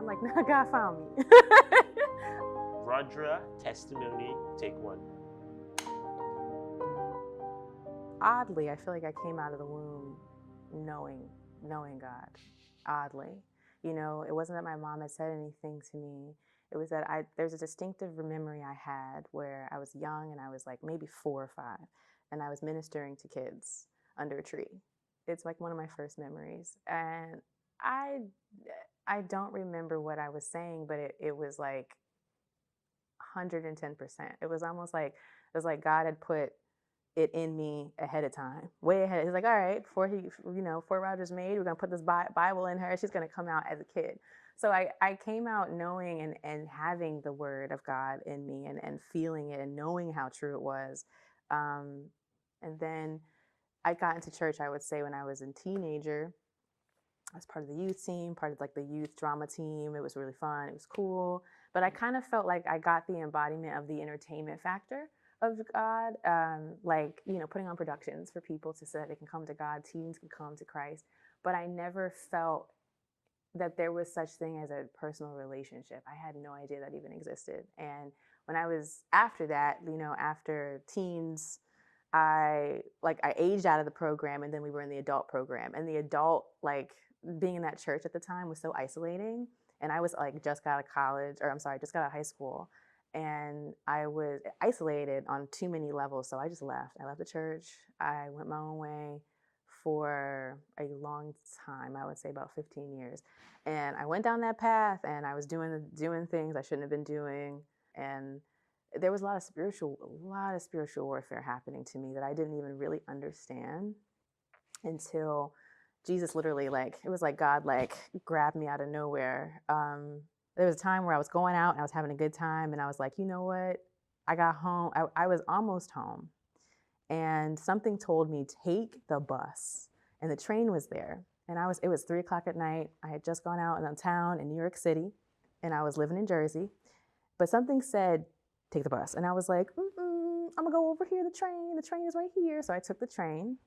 I'm like, no, God found me. Rodra Testimony, take one. Oddly, I feel like I came out of the womb knowing God. Oddly. You know, it wasn't that my mom had said anything to me. It was that there's a distinctive memory I had where I was young and I was like maybe 4 or 5, and I was ministering to kids under a tree. It's like one of my first memories. And I don't remember what I was saying, but it was like 110%. It was almost like, it was like God had put it in me ahead of time, way ahead. He's like, all right, before Rodras made, we're going to put this Bible in her. She's going to come out as a kid. So I came out knowing and having the word of God in me and feeling it and knowing how true it was. And then I got into church, I would say, when I was a teenager. I was part of the youth team, part of like the youth drama team. It was really fun. It was cool. But I kind of felt like I got the embodiment of the entertainment factor of God, like, you know, putting on productions for people so that they can come to God, teens can come to Christ. But I never felt that there was such thing as a personal relationship. I had no idea that even existed. And when I was after that, you know, after teens, I aged out of the program, and then we were in the adult program. And the adult, like, being in that church at the time was so isolating. And I was like just got out of high school. And I was isolated on too many levels. So I just left. I left the church. I went my own way for a long time, I would say about 15 years. And I went down that path, and I was doing things I shouldn't have been doing. And there was a lot of spiritual warfare happening to me that I didn't even really understand until Jesus literally, like, it was like God, like, grabbed me out of nowhere. There was a time where I was going out and I was having a good time, and I was like, you know what? I got home. I was almost home, and something told me, take the bus. And the train was there. And it was 3 o'clock at night. I had just gone out in town in New York City, and I was living in Jersey. But something said, take the bus. And I was like, I'm gonna go over here, the train is right here. So I took the train,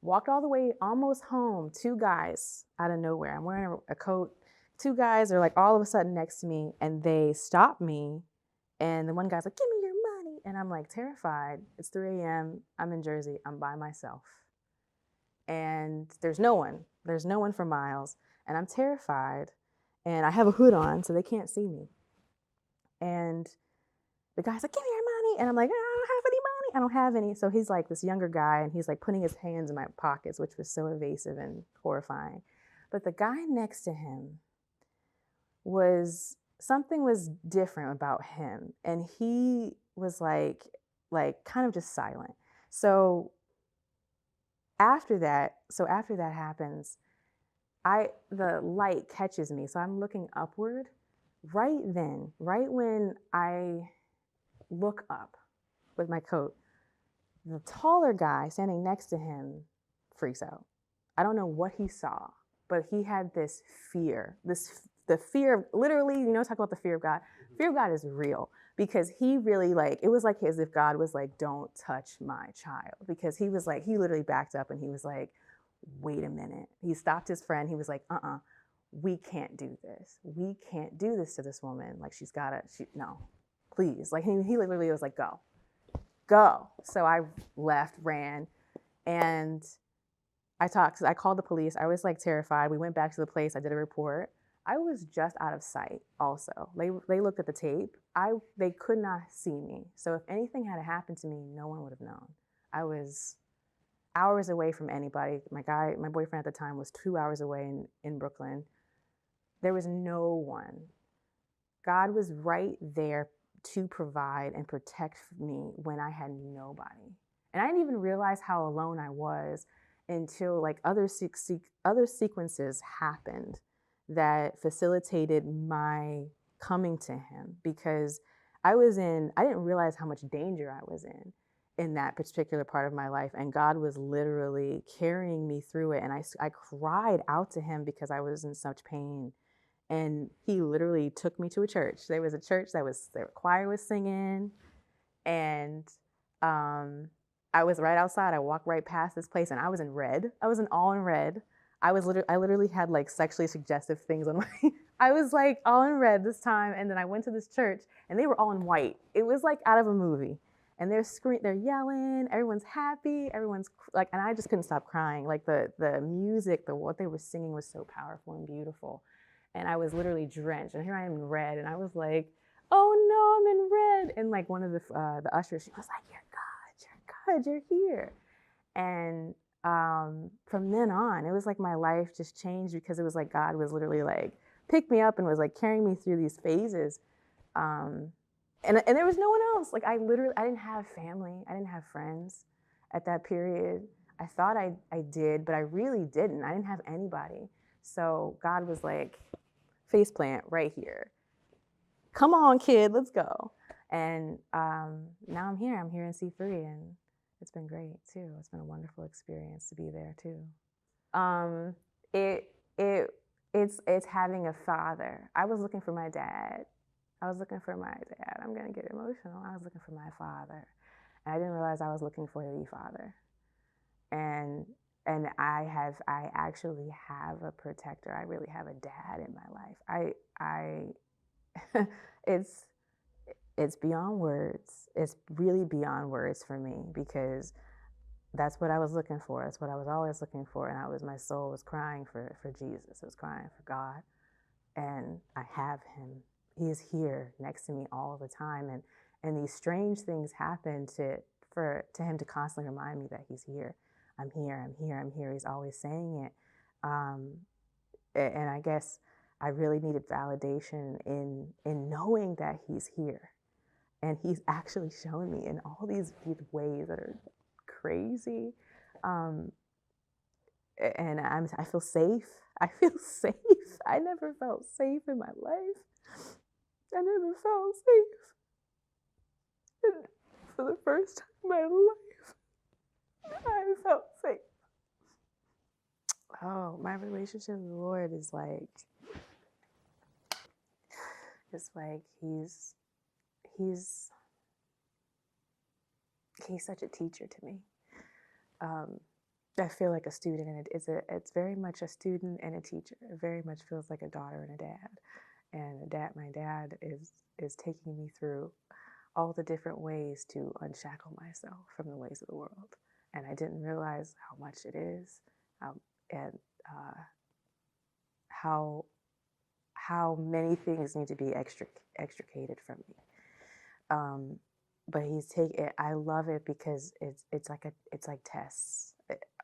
walked all the way almost home. 2 guys out of nowhere. I'm wearing a coat. 2 guys are like all of a sudden next to me, and they stop me. And the one guy's like, give me your money. And I'm like terrified. It's 3 a.m. I'm in Jersey. I'm by myself. And there's no one for miles. And I'm terrified. And I have a hood on, so they can't see me. And the guy's like, give me your money. And I'm like, I don't have any money. I don't have any. So he's like this younger guy, and he's like putting his hands in my pockets, which was so evasive and horrifying. But the guy next to him something was different about him. And he was like kind of just silent. So after that happens, the light catches me. So I'm looking upward. Right when I look up with my coat, the taller guy standing next to him freaks out. I don't know what he saw, but he had this fear, the fear of, literally, you know, talk about the fear of God. Fear of God is real, because he really, like, it was like as if God was like, don't touch my child, because he was like, he literally backed up and he was like, wait a minute. He stopped his friend. He was like, we can't do this. We can't do this to this woman. Like, no, please. Like, he literally was like, go. So I left, ran, and I called the police. I was like terrified. We went back to the place. I did a report. I was just out of sight also. They looked at the tape. They could not see me. So if anything had happened to me, no one would have known. I was hours away from anybody. My boyfriend at the time was 2 hours away in Brooklyn. There was no one. God was right there to provide and protect me when I had nobody. And I didn't even realize how alone I was until like other sequences happened that facilitated my coming to him, because I didn't realize how much danger I was in that particular part of my life. And God was literally carrying me through it. And I cried out to him because I was in such pain. And he literally took me to a church. There was a church the choir was singing, and I was right outside. I walked right past this place, and I was in red. I was all in red. I literally had like sexually suggestive things on my I was like all in red this time, and then I went to this church, and they were all in white. It was like out of a movie, and they're yelling, everyone's happy, everyone's like, and I just couldn't stop crying. Like the music, what they were singing was so powerful and beautiful, and I was literally drenched. And here I am in red, and I was like, oh no, I'm in red. And like one of the ushers, she was like, you're good, you're here. And from then on, it was like my life just changed, because it was like God was literally like picked me up and was like carrying me through these phases. And there was no one else. Like I didn't have family. I didn't have friends at that period. I thought I did, but I really didn't. I didn't have anybody. So God was like, faceplant right here. Come on, kid, let's go. And now I'm here. I'm here in C3, and it's been great too. It's been a wonderful experience to be there too. It's having a father. I was looking for my dad. I'm gonna get emotional. I was looking for my father, and I didn't realize I was looking for the father. And I actually have a protector. I really have a dad in my life. It's beyond words. It's really beyond words for me, because that's what I was looking for. That's what I was always looking for. And my soul was crying for Jesus. It was crying for God. And I have him. He is here next to me all the time. And these strange things happen to him to constantly remind me that he's here. I'm here, I'm here, I'm here. He's always saying it. And I guess I really needed validation in knowing that he's here. And he's actually shown me in all these ways that are crazy. And I feel safe. I feel safe. I never felt safe in my life. I never felt safe. And for the first time in my life, I felt safe. Oh, my relationship with the Lord is like, it's like he's such a teacher to me. I feel like a student, and it's very much a student and a teacher. It very much feels like a daughter and a dad. And my dad is taking me through all the different ways to unshackle myself from the ways of the world. And I didn't realize how much it is, and how many things need to be extricated from me. But he's taking it. I love it because it's like tests.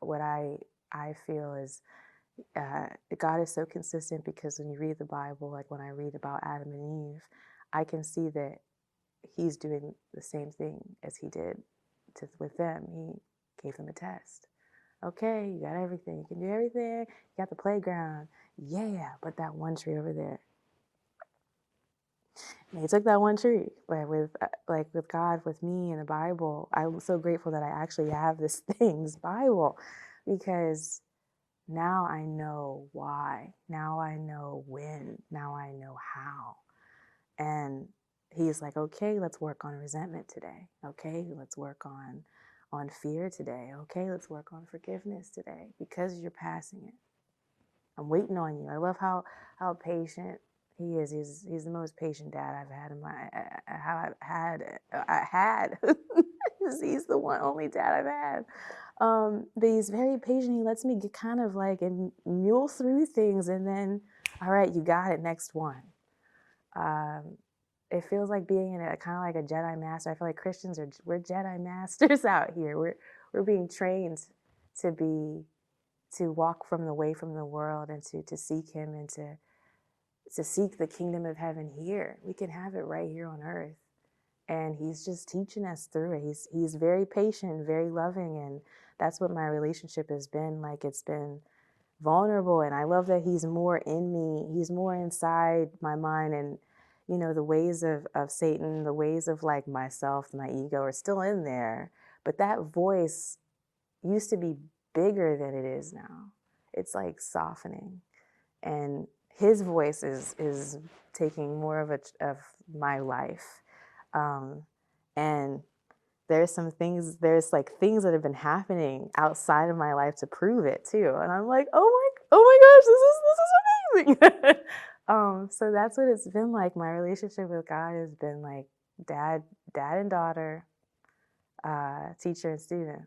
What I feel is God is so consistent, because when you read the Bible, like when I read about Adam and Eve, I can see that he's doing the same thing as he did with them. He gave them a test. Okay, you got everything. You can do everything. You got the playground. Yeah, but that one tree over there. And he took that one tree. But with God, with me and the Bible, I'm so grateful that I actually have this Bible, because now I know why. Now I know when. Now I know how. And he's like, okay, let's work on resentment today. Okay, let's work on fear today. Okay, let's work on forgiveness today, because you're passing it. I'm waiting on you. I love how patient he is. He's the most patient dad I've had in I had. He's the only dad I've had. But he's very patient. He lets me get kind of like and mule through things, and then, all right, you got it. Next one. It feels like being in kind of like a Jedi master. I feel like Christians we're Jedi masters out here. We're being trained to walk away from the world, and to seek him, and to seek the kingdom of heaven here. We can have it right here on earth. And he's just teaching us through it. He's very patient, very loving, and that's what my relationship has been like. It's been vulnerable, and I love that he's more in me. He's more inside my mind, and the ways of Satan, the ways of like myself, my ego are still in there. But that voice used to be bigger than it is now. It's like softening, and his voice is taking more of my life. And there's like things that have been happening outside of my life to prove it too. And I'm like, oh my gosh, this is amazing. So that's what it's been like. My relationship with God has been like dad and daughter, teacher and student.